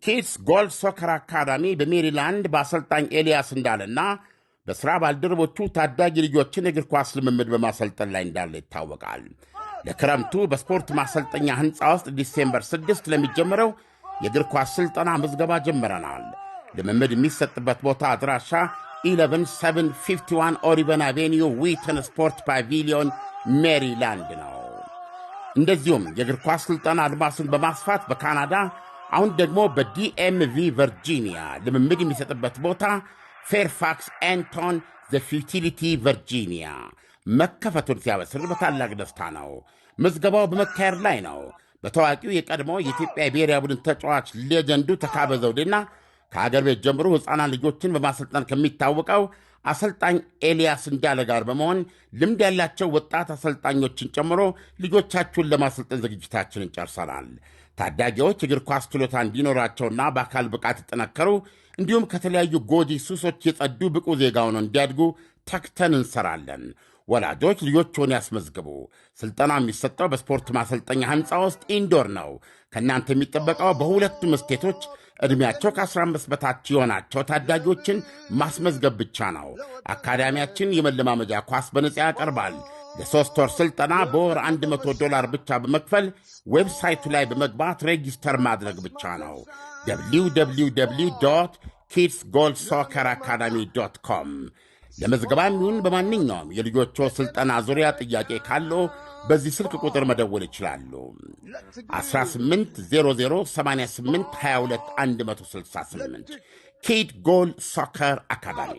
ኪድስ ጎል ሶከር አካዳሚ በሜሪላንድ በአሰልጣኝ ኤልያስ እንዳለና በሥራ ባልደረቦቹ ታዳጊ ልጆችን እግር ኳስ ልምምድ በማሰልጠን ላይ እንዳለ ይታወቃል። ለክረምቱ በስፖርት ማሰልጠኛ ሕንፃ ውስጥ ዲሴምበር 6 ለሚጀምረው የእግር ኳስ ሥልጠና ምዝገባ ጀምረናል። ልምምድ የሚሰጥበት ቦታ አድራሻ 11751 ኦሪቨን አቬኒዩ ዊተን ስፖርት ፓቪሊዮን ሜሪላንድ ነው። እንደዚሁም የእግር ኳስ ሥልጠና አድማሱን በማስፋት በካናዳ አሁን ደግሞ በዲኤምቪ ቨርጂኒያ ልምምድ የሚሰጥበት ቦታ ፌርፋክስ ኤንቶን ዘ ፊውቲሊቲ ቨርጂኒያ መከፈቱን ሲያበስር በታላቅ ደስታ ነው። ምዝገባው በመካሄድ ላይ ነው። በታዋቂው የቀድሞ የኢትዮጵያ ብሔራዊ ቡድን ተጫዋች ሌጀንዱ ተካበ ዘውዴና ከአገር ቤት ጀምሮ ሕፃናት ልጆችን በማሰልጠን ከሚታወቀው አሰልጣኝ ኤልያስ እንዳለ ጋር በመሆን ልምድ ያላቸው ወጣት አሰልጣኞችን ጨምሮ ልጆቻችሁን ለማሰልጠን ዝግጅታችንን ጨርሰናል። ታዳጊዎች እግር ኳስ ችሎታ እንዲኖራቸውና በአካል ብቃት ይጠነከሩ እንዲሁም ከተለያዩ ጎጂ ሱሶች የጸዱ ብቁ ዜጋ ሆነው እንዲያድጉ ተግተን እንሰራለን። ወላጆች ልጆችዎን ያስመዝግቡ። ሥልጠና የሚሰጠው በስፖርት ማሰልጠኛ ሕንፃ ውስጥ ኢንዶር ነው። ከእናንተ የሚጠበቀው በሁለቱም ስቴቶች ዕድሜያቸው ከ15 በታች የሆናቸው ታዳጊዎችን ማስመዝገብ ብቻ ነው። አካዳሚያችን የመለማመጃ ኳስ በነጻ ያቀርባል። ለ3 ወር ሥልጠና በወር $100 ብቻ በመክፈል ዌብሳይቱ ላይ በመግባት ሬጂስተር ማድረግ ብቻ ነው። www kidsgoalsocceracademy.com ለመዝገባም ይሁን በማንኛውም የልጆቹ ሥልጠና ዙሪያ ጥያቄ ካለው በዚህ ስልክ ቁጥር መደወል ይችላሉ። 18008822 ኪድ ጎል ሶከር አካዳሚ።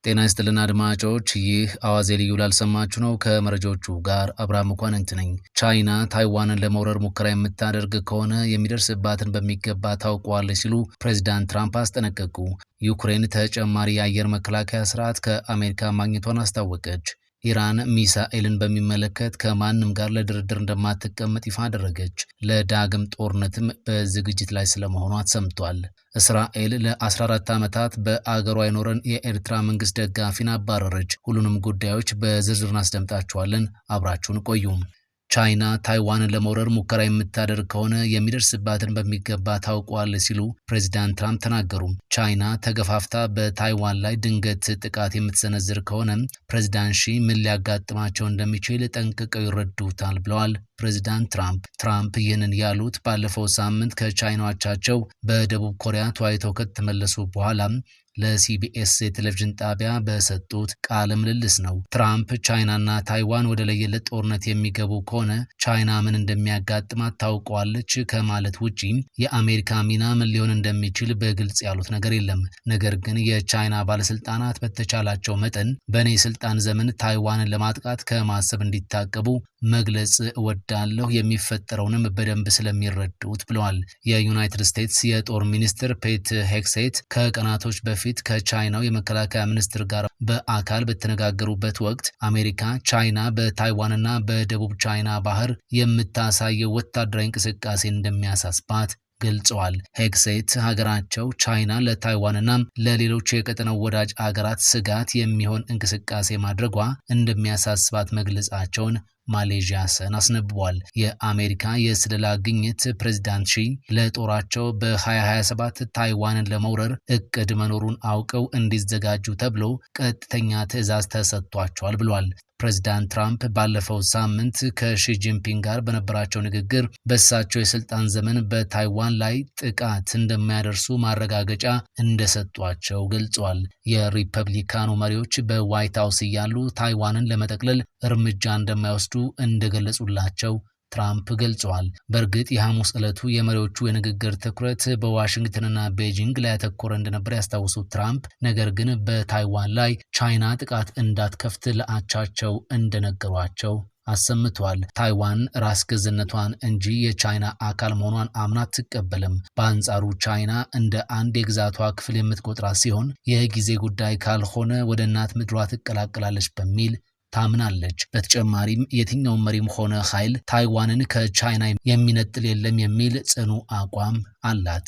ጤና ይስጥልን አድማጮች፣ ይህ አዋዜ ልዩ ላልሰማችሁ ነው። ከመረጃዎቹ ጋር አብርሃም መኳንንት ነኝ። ቻይና ታይዋንን ለመውረር ሙከራ የምታደርግ ከሆነ የሚደርስባትን በሚገባ ታውቋለች ሲሉ ፕሬዚዳንት ትራምፕ አስጠነቀቁ። ዩክሬን ተጨማሪ የአየር መከላከያ ስርዓት ከአሜሪካ ማግኘቷን አስታወቀች። ኢራን ሚሳኤልን በሚመለከት ከማንም ጋር ለድርድር እንደማትቀመጥ ይፋ አደረገች። ለዳግም ጦርነትም በዝግጅት ላይ ስለመሆኗ ተሰምቷል። እስራኤል ለ14 ዓመታት በአገሯ የኖረን የኤርትራ መንግስት ደጋፊን አባረረች። ሁሉንም ጉዳዮች በዝርዝር እናስደምጣችኋለን። አብራችሁን ቆዩ። ቻይና ታይዋንን ለመውረር ሙከራ የምታደርግ ከሆነ የሚደርስባትን በሚገባ ታውቋለች ሲሉ ፕሬዚዳንት ትራምፕ ተናገሩ። ቻይና ተገፋፍታ በታይዋን ላይ ድንገት ጥቃት የምትሰነዝር ከሆነ ፕሬዚዳንት ሺ ምን ሊያጋጥማቸው እንደሚችል ጠንቅቀው ይረዱታል ብለዋል ፕሬዚዳንት ትራምፕ ይህንን ያሉት ባለፈው ሳምንት ከቻይናዎቻቸው በደቡብ ኮሪያ ተወያይተው ከተመለሱ በኋላ ለሲቢኤስ የቴሌቪዥን ጣቢያ በሰጡት ቃለ ምልልስ ነው። ትራምፕ ቻይናና ታይዋን ወደ ለየለት ጦርነት የሚገቡ ከሆነ ቻይና ምን እንደሚያጋጥማት ታውቀዋለች ከማለት ውጪ የአሜሪካ ሚና ምን ሊሆን እንደሚችል በግልጽ ያሉት ነገር የለም። ነገር ግን የቻይና ባለስልጣናት በተቻላቸው መጠን በእኔ ስልጣን ዘመን ታይዋንን ለማጥቃት ከማሰብ እንዲታቀቡ መግለጽ እወዳለሁ፣ የሚፈጠረውንም በደንብ ስለሚረዱት ብለዋል። የዩናይትድ ስቴትስ የጦር ሚኒስትር ፔት ሄግሴት ከቀናቶች በፊት ከቻይናው የመከላከያ ሚኒስትር ጋር በአካል በተነጋገሩበት ወቅት አሜሪካ ቻይና በታይዋንና በደቡብ ቻይና ባህር የምታሳየው ወታደራዊ እንቅስቃሴ እንደሚያሳስባት ገልጸዋል። ሄግሴት ሀገራቸው ቻይና ለታይዋንና ለሌሎች የቀጠናው ወዳጅ አገራት ስጋት የሚሆን እንቅስቃሴ ማድረጓ እንደሚያሳስባት መግለጻቸውን ማሌዥያ ሰን አስነብቧል። የአሜሪካ የስለላ ግኝት ፕሬዚዳንት ሺ ለጦራቸው በ2027 ታይዋንን ለመውረር እቅድ መኖሩን አውቀው እንዲዘጋጁ ተብሎ ቀጥተኛ ትዕዛዝ ተሰጥቷቸዋል ብሏል። ፕሬዚዳንት ትራምፕ ባለፈው ሳምንት ከሺ ጂንፒንግ ጋር በነበራቸው ንግግር በእሳቸው የስልጣን ዘመን በታይዋን ላይ ጥቃት እንደማያደርሱ ማረጋገጫ እንደሰጧቸው ገልጿል። የሪፐብሊካኑ መሪዎች በዋይት ሀውስ እያሉ ታይዋንን ለመጠቅለል እርምጃ እንደማይወስዱ እንደገለጹላቸው ትራምፕ ገልጸዋል። በእርግጥ የሐሙስ ዕለቱ የመሪዎቹ የንግግር ትኩረት በዋሽንግተንና ቤጂንግ ላይ ያተኮረ እንደነበር ያስታውሱት ትራምፕ ነገር ግን በታይዋን ላይ ቻይና ጥቃት እንዳትከፍት ለአቻቸው እንደነገሯቸው አሰምቷል። ታይዋን ራስ ገዝነቷን እንጂ የቻይና አካል መሆኗን አምና አትቀበልም። በአንጻሩ ቻይና እንደ አንድ የግዛቷ ክፍል የምትቆጥራት ሲሆን የጊዜ ጉዳይ ካልሆነ ወደ እናት ምድሯ ትቀላቀላለች በሚል ታምናለች። በተጨማሪም የትኛውም መሪም ሆነ ኃይል ታይዋንን ከቻይና የሚነጥል የለም የሚል ጽኑ አቋም አላት።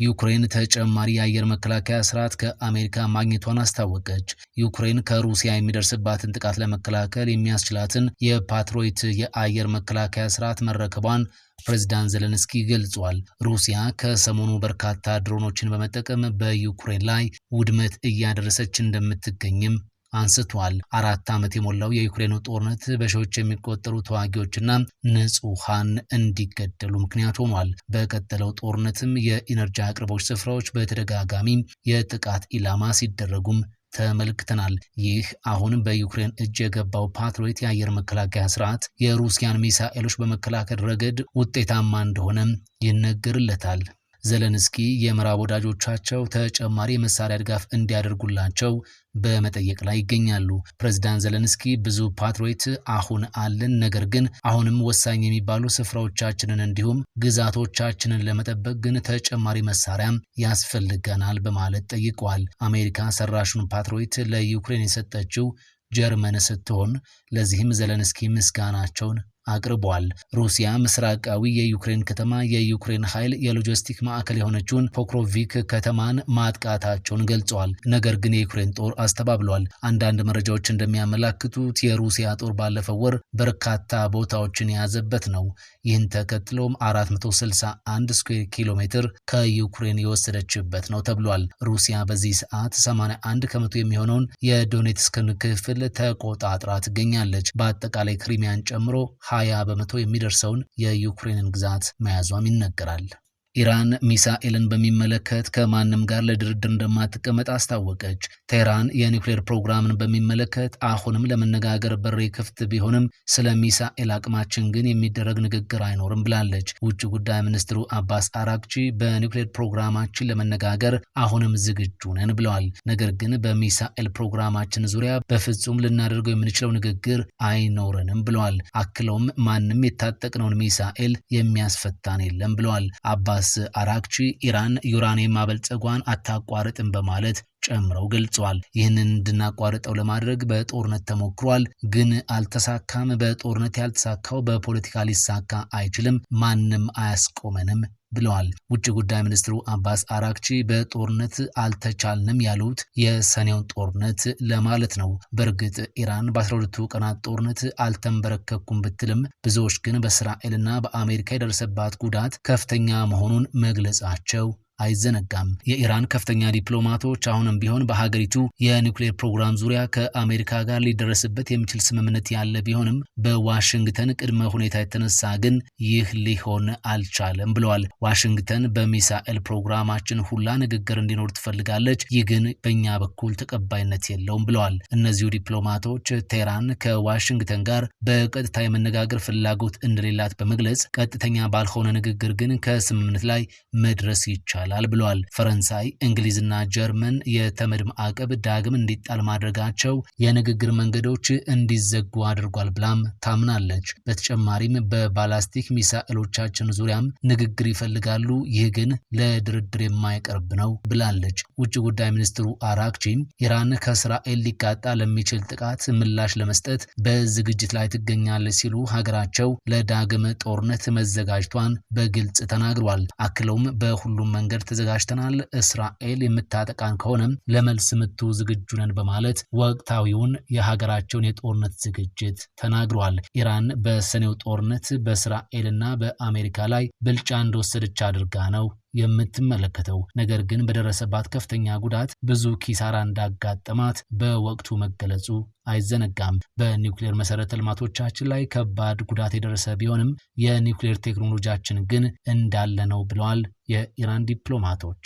ዩክሬን ተጨማሪ የአየር መከላከያ ስርዓት ከአሜሪካ ማግኘቷን አስታወቀች። ዩክሬን ከሩሲያ የሚደርስባትን ጥቃት ለመከላከል የሚያስችላትን የፓትሮይት የአየር መከላከያ ስርዓት መረከቧን ፕሬዝዳንት ዘለንስኪ ገልጿል። ሩሲያ ከሰሞኑ በርካታ ድሮኖችን በመጠቀም በዩክሬን ላይ ውድመት እያደረሰች እንደምትገኝም አንስቷል። 4 ዓመት የሞላው የዩክሬኑ ጦርነት በሺዎች የሚቆጠሩ ተዋጊዎችና ንጹሃን እንዲገደሉ ምክንያት ሆኗል። በቀጠለው ጦርነትም የኢነርጂ አቅርቦት ስፍራዎች በተደጋጋሚ የጥቃት ኢላማ ሲደረጉም ተመልክተናል። ይህ አሁን በዩክሬን እጅ የገባው ፓትሮይት የአየር መከላከያ ስርዓት የሩሲያን ሚሳኤሎች በመከላከል ረገድ ውጤታማ እንደሆነም ይነገርለታል። ዘለንስኪ የምዕራብ ወዳጆቻቸው ተጨማሪ የመሳሪያ ድጋፍ እንዲያደርጉላቸው በመጠየቅ ላይ ይገኛሉ። ፕሬዝዳንት ዘለንስኪ ብዙ ፓትሮይት አሁን አለን፣ ነገር ግን አሁንም ወሳኝ የሚባሉ ስፍራዎቻችንን እንዲሁም ግዛቶቻችንን ለመጠበቅ ግን ተጨማሪ መሳሪያም ያስፈልገናል በማለት ጠይቀዋል። አሜሪካ ሰራሹን ፓትሮይት ለዩክሬን የሰጠችው ጀርመን ስትሆን ለዚህም ዘለንስኪ ምስጋናቸውን አቅርቧል። ሩሲያ ምስራቃዊ የዩክሬን ከተማ የዩክሬን ኃይል የሎጂስቲክ ማዕከል የሆነችውን ፖክሮቪክ ከተማን ማጥቃታቸውን ገልጸዋል። ነገር ግን የዩክሬን ጦር አስተባብሏል። አንዳንድ መረጃዎች እንደሚያመላክቱት የሩሲያ ጦር ባለፈው ወር በርካታ ቦታዎችን የያዘበት ነው። ይህን ተከትሎም 461 ስኩዌር ኪሎ ሜትር ከዩክሬን የወሰደችበት ነው ተብሏል። ሩሲያ በዚህ ሰዓት 81 ከመቶ የሚሆነውን የዶኔትስክን ክፍል ተቆጣጥራ ትገኛለች። በአጠቃላይ ክሪሚያን ጨምሮ 20 በመቶ የሚደርሰውን የዩክሬንን ግዛት መያዟም ይነገራል። ኢራን ሚሳኤልን በሚመለከት ከማንም ጋር ለድርድር እንደማትቀመጥ አስታወቀች። ቴህራን የኒውክሌር ፕሮግራምን በሚመለከት አሁንም ለመነጋገር በሬ ክፍት ቢሆንም ስለ ሚሳኤል አቅማችን ግን የሚደረግ ንግግር አይኖርም ብላለች። ውጭ ጉዳይ ሚኒስትሩ አባስ አራግቺ በኒውክሌር ፕሮግራማችን ለመነጋገር አሁንም ዝግጁ ነን ብለዋል። ነገር ግን በሚሳኤል ፕሮግራማችን ዙሪያ በፍጹም ልናደርገው የምንችለው ንግግር አይኖረንም ብለዋል። አክለውም ማንም የታጠቅነውን ሚሳኤል የሚያስፈታን የለም ብለዋል። አባስ አራግቺ ኢራን ዩራኒየም ማበልጸጓን አታቋርጥም በማለት ጨምረው ገልጸዋል። ይህንን እንድናቋርጠው ለማድረግ በጦርነት ተሞክሯል፣ ግን አልተሳካም። በጦርነት ያልተሳካው በፖለቲካ ሊሳካ አይችልም፣ ማንም አያስቆመንም ብለዋል። ውጭ ጉዳይ ሚኒስትሩ አባስ አራግቺ በጦርነት አልተቻልንም ያሉት የሰኔውን ጦርነት ለማለት ነው። በእርግጥ ኢራን በ12ቱ ቀናት ጦርነት አልተንበረከኩም ብትልም ብዙዎች ግን በእስራኤልና በአሜሪካ የደረሰባት ጉዳት ከፍተኛ መሆኑን መግለጻቸው አይዘነጋም። የኢራን ከፍተኛ ዲፕሎማቶች አሁንም ቢሆን በሀገሪቱ የኒውክሌር ፕሮግራም ዙሪያ ከአሜሪካ ጋር ሊደረስበት የሚችል ስምምነት ያለ ቢሆንም በዋሽንግተን ቅድመ ሁኔታ የተነሳ ግን ይህ ሊሆን አልቻለም ብለዋል። ዋሽንግተን በሚሳኤል ፕሮግራማችን ሁላ ንግግር እንዲኖር ትፈልጋለች፣ ይህ ግን በእኛ በኩል ተቀባይነት የለውም ብለዋል። እነዚሁ ዲፕሎማቶች ቴህራን ከዋሽንግተን ጋር በቀጥታ የመነጋገር ፍላጎት እንደሌላት በመግለጽ ቀጥተኛ ባልሆነ ንግግር ግን ከስምምነት ላይ መድረስ ይቻላል ብለዋል። ፈረንሳይ፣ እንግሊዝና ጀርመን የተመድ ማዕቀብ ዳግም እንዲጣል ማድረጋቸው የንግግር መንገዶች እንዲዘጉ አድርጓል ብላም ታምናለች። በተጨማሪም በባላስቲክ ሚሳኤሎቻችን ዙሪያም ንግግር ይፈልጋሉ፣ ይህ ግን ለድርድር የማይቀርብ ነው ብላለች። ውጭ ጉዳይ ሚኒስትሩ አራግቺ ኢራን ከእስራኤል ሊቃጣ ለሚችል ጥቃት ምላሽ ለመስጠት በዝግጅት ላይ ትገኛለች ሲሉ ሀገራቸው ለዳግም ጦርነት መዘጋጀቷን በግልጽ ተናግሯል። አክለውም በሁሉም መንገድ ተዘጋጅተናል፣ እስራኤል የምታጠቃን ከሆነም ለመልስ ምቱ ዝግጁ ነን በማለት ወቅታዊውን የሀገራቸውን የጦርነት ዝግጅት ተናግሯል። ኢራን በሰኔው ጦርነት በእስራኤልና በአሜሪካ ላይ ብልጫ እንደወሰደች አድርጋ ነው የምትመለከተው። ነገር ግን በደረሰባት ከፍተኛ ጉዳት ብዙ ኪሳራ እንዳጋጠማት በወቅቱ መገለጹ አይዘነጋም። በኒውክሌር መሰረተ ልማቶቻችን ላይ ከባድ ጉዳት የደረሰ ቢሆንም የኒውክሌር ቴክኖሎጂያችን ግን እንዳለ ነው ብለዋል የኢራን ዲፕሎማቶች።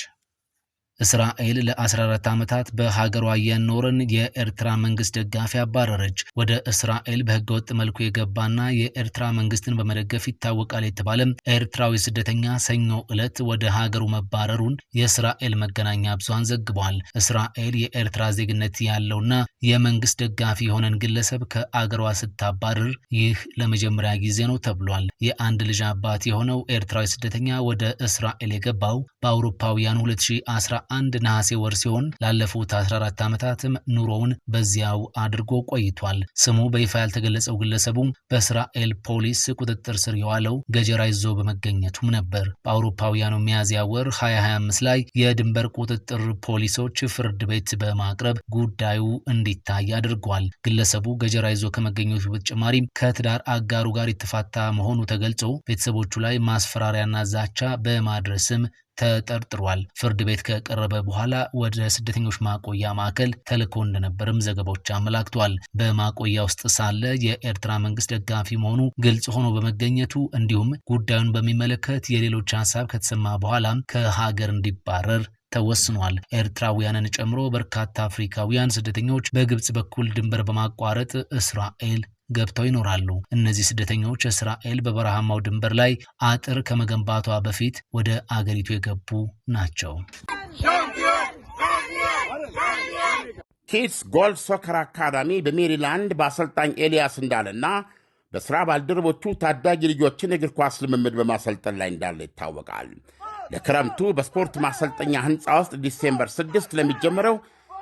እስራኤል ለ14 ዓመታት በሀገሯ የኖረን የኤርትራ መንግስት ደጋፊ አባረረች። ወደ እስራኤል በህገወጥ መልኩ የገባና የኤርትራ መንግስትን በመደገፍ ይታወቃል የተባለም ኤርትራዊ ስደተኛ ሰኞ ዕለት ወደ ሀገሩ መባረሩን የእስራኤል መገናኛ ብዙሃን ዘግቧል። እስራኤል የኤርትራ ዜግነት ያለውና የመንግስት ደጋፊ የሆነን ግለሰብ ከአገሯ ስታባረር ይህ ለመጀመሪያ ጊዜ ነው ተብሏል። የአንድ ልጅ አባት የሆነው ኤርትራዊ ስደተኛ ወደ እስራኤል የገባው በአውሮፓውያን 2011 2011 ነሐሴ ወር ሲሆን ላለፉት 14 ዓመታትም ኑሮውን በዚያው አድርጎ ቆይቷል። ስሙ በይፋ ያልተገለጸው ግለሰቡ በእስራኤል ፖሊስ ቁጥጥር ስር የዋለው ገጀራ ይዞ በመገኘቱም ነበር። በአውሮፓውያኑ ሚያዝያ ወር 2025 ላይ የድንበር ቁጥጥር ፖሊሶች ፍርድ ቤት በማቅረብ ጉዳዩ እንዲታይ አድርጓል። ግለሰቡ ገጀራ ይዞ ከመገኘቱ በተጨማሪ ከትዳር አጋሩ ጋር የተፋታ መሆኑ ተገልጾ ቤተሰቦቹ ላይ ማስፈራሪያና ዛቻ በማድረስም ተጠርጥሯል። ፍርድ ቤት ከቀረበ በኋላ ወደ ስደተኞች ማቆያ ማዕከል ተልኮ እንደነበርም ዘገባዎች አመላክቷል። በማቆያ ውስጥ ሳለ የኤርትራ መንግስት ደጋፊ መሆኑ ግልጽ ሆኖ በመገኘቱ እንዲሁም ጉዳዩን በሚመለከት የሌሎች ሀሳብ ከተሰማ በኋላም ከሀገር እንዲባረር ተወስኗል። ኤርትራውያንን ጨምሮ በርካታ አፍሪካውያን ስደተኞች በግብጽ በኩል ድንበር በማቋረጥ እስራኤል ገብተው ይኖራሉ። እነዚህ ስደተኞች እስራኤል በበረሃማው ድንበር ላይ አጥር ከመገንባቷ በፊት ወደ አገሪቱ የገቡ ናቸው። ኪድስ ጎል ሶከር አካዳሚ በሜሪላንድ በአሰልጣኝ ኤልያስ እንዳለና በሥራ ባልደረቦቹ ታዳጊ ልጆችን እግር ኳስ ልምምድ በማሰልጠን ላይ እንዳለ ይታወቃል። ለክረምቱ በስፖርት ማሰልጠኛ ሕንፃ ውስጥ ዲሴምበር 6 ለሚጀምረው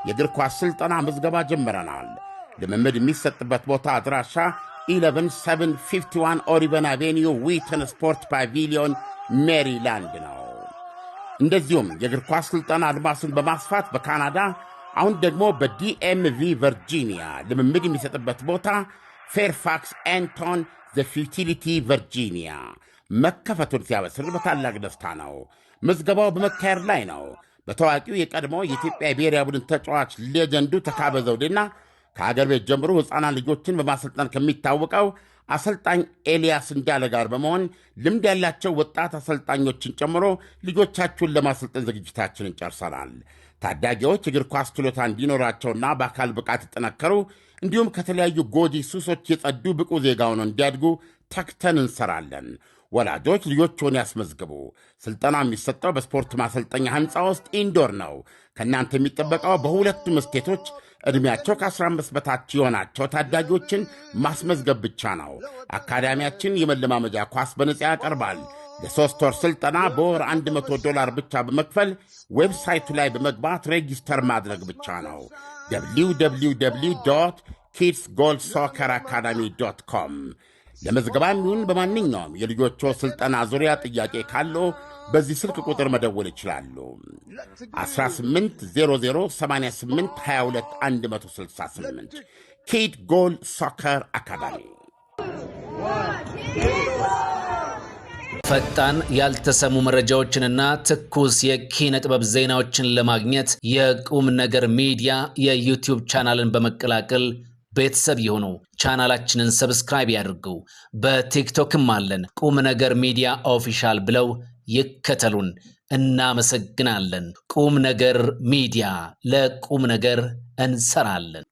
የእግር ኳስ ሥልጠና ምዝገባ ጀምረናል። ልምምድ የሚሰጥበት ቦታ አድራሻ 11751 ኦሪቨን አቬኒዩ ዊተን ስፖርት ፓቪሊዮን ሜሪላንድ ነው። እንደዚሁም የእግር ኳስ ሥልጠና አድማሱን በማስፋት በካናዳ አሁን ደግሞ በዲኤምቪ ቨርጂኒያ ልምምድ የሚሰጥበት ቦታ ፌርፋክስ ኤንቶን ዘ ፊውቲሊቲ ቨርጂኒያ መከፈቱን ሲያበስር በታላቅ ደስታ ነው። ምዝገባው በመካሄድ ላይ ነው። በታዋቂው የቀድሞ የኢትዮጵያ ብሔራዊ ቡድን ተጫዋች ሌጀንዱ ተካበ ዘውዴና ከአገር ቤት ጀምሮ ሕፃናት ልጆችን በማሰልጠን ከሚታወቀው አሰልጣኝ ኤልያስ እንዳለ ጋር በመሆን ልምድ ያላቸው ወጣት አሰልጣኞችን ጨምሮ ልጆቻችሁን ለማሰልጠን ዝግጅታችንን ጨርሰናል። ታዳጊዎች እግር ኳስ ችሎታ እንዲኖራቸውና በአካል ብቃት ይጠነከሩ እንዲሁም ከተለያዩ ጎጂ ሱሶች የጸዱ ብቁ ዜጋ ሆነው እንዲያድጉ ተክተን እንሰራለን። ወላጆች ልጆችዎን ያስመዝግቡ። ሥልጠና የሚሰጠው በስፖርት ማሰልጠኛ ሕንፃ ውስጥ ኢንዶር ነው። ከእናንተ የሚጠበቀው በሁለቱም ስቴቶች ዕድሜያቸው ከ15 በታች የሆናቸው ታዳጊዎችን ማስመዝገብ ብቻ ነው። አካዳሚያችን የመለማመጃ ኳስ በነጻ ያቀርባል። ለ3 ወር ሥልጠና በወር $100 ብቻ በመክፈል ዌብሳይቱ ላይ በመግባት ሬጂስተር ማድረግ ብቻ ነው። www kidsgoalsocceracademy.com ለመዝገባም ይሁን በማንኛውም የልጆቹ ሥልጠና ዙሪያ ጥያቄ ካለው በዚህ ስልክ ቁጥር መደወል ይችላሉ። 18008822 ኪድ ጎል ሶከር አካዳሚ። ፈጣን ያልተሰሙ መረጃዎችንና ትኩስ የኪነ ጥበብ ዜናዎችን ለማግኘት የቁም ነገር ሚዲያ የዩቲዩብ ቻናልን በመቀላቀል ቤተሰብ የሆኑ ቻናላችንን ሰብስክራይብ ያድርጉ። በቲክቶክም አለን። ቁም ነገር ሚዲያ ኦፊሻል ብለው ይከተሉን። እናመሰግናለን። ቁም ነገር ሚዲያ፣ ለቁም ነገር እንሰራለን።